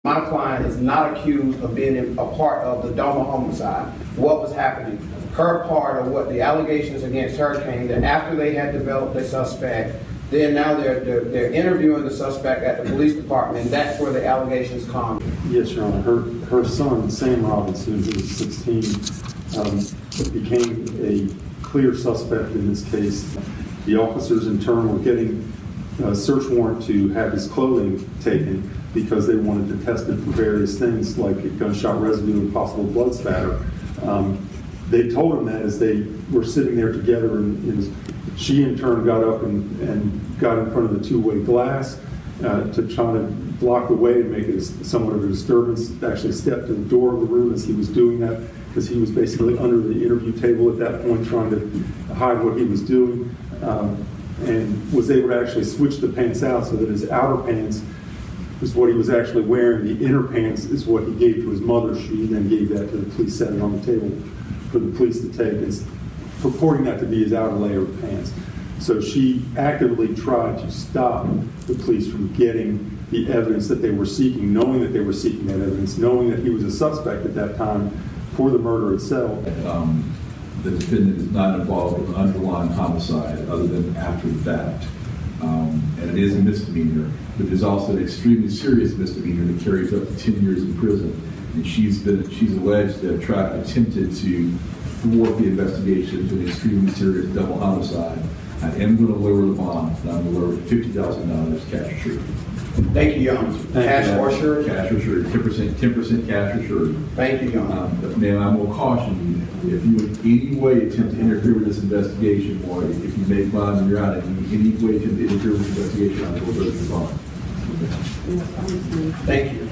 My client is not accused of being a part of the Doma homicide. What was happening? Her part of what the allegations against her came that after they had developed a suspect, then now they're interviewing the suspect at the police department, and that's where the allegations come. Yes, Your Honor. Her son, Sam Robinson, who was 16, became a clear suspect in this case. The officers in turn were getting a search warrant to have his clothing taken because they wanted to test it for various things like gunshot residue and possible blood spatter. They told him that as they were sitting there together, and she in turn got up and got in front of the two-way glass to try to block the way and make it somewhat of a disturbance. Actually stepped to the door of the room as he was doing that because he was basically under the interview table at that point trying to hide what he was doing, and was able to actually switch the pants out so that his outer pants is what he was actually wearing. The inner pants is what he gave to his mother. She then gave that to the police, set it on the table for the police to take, purporting that to be his outer layer of pants. So she actively tried to stop the police from getting the evidence that they were seeking, knowing that they were seeking that evidence, knowing that he was a suspect at that time for the murder itself. The defendant is not involved with an underlying homicide other than after the fact. And it is a misdemeanor, but it is also an extremely serious misdemeanor that carries up to 10 years in prison. And she's alleged to have attempted to thwart the investigation to an extremely serious double homicide. I am going to lower the bond, and I'm going to lower it to $50,000 cash assured. Thank you, Your Honor. Cash or surety? Cash assured, 10% cash assured. Thank you, Your Honor. But ma'am, I will caution you, if you in any way attempt to interfere with this investigation, or if you make bond and you're out, if you in any way attempt to interfere with the investigation, I will lower the bond. Thank you.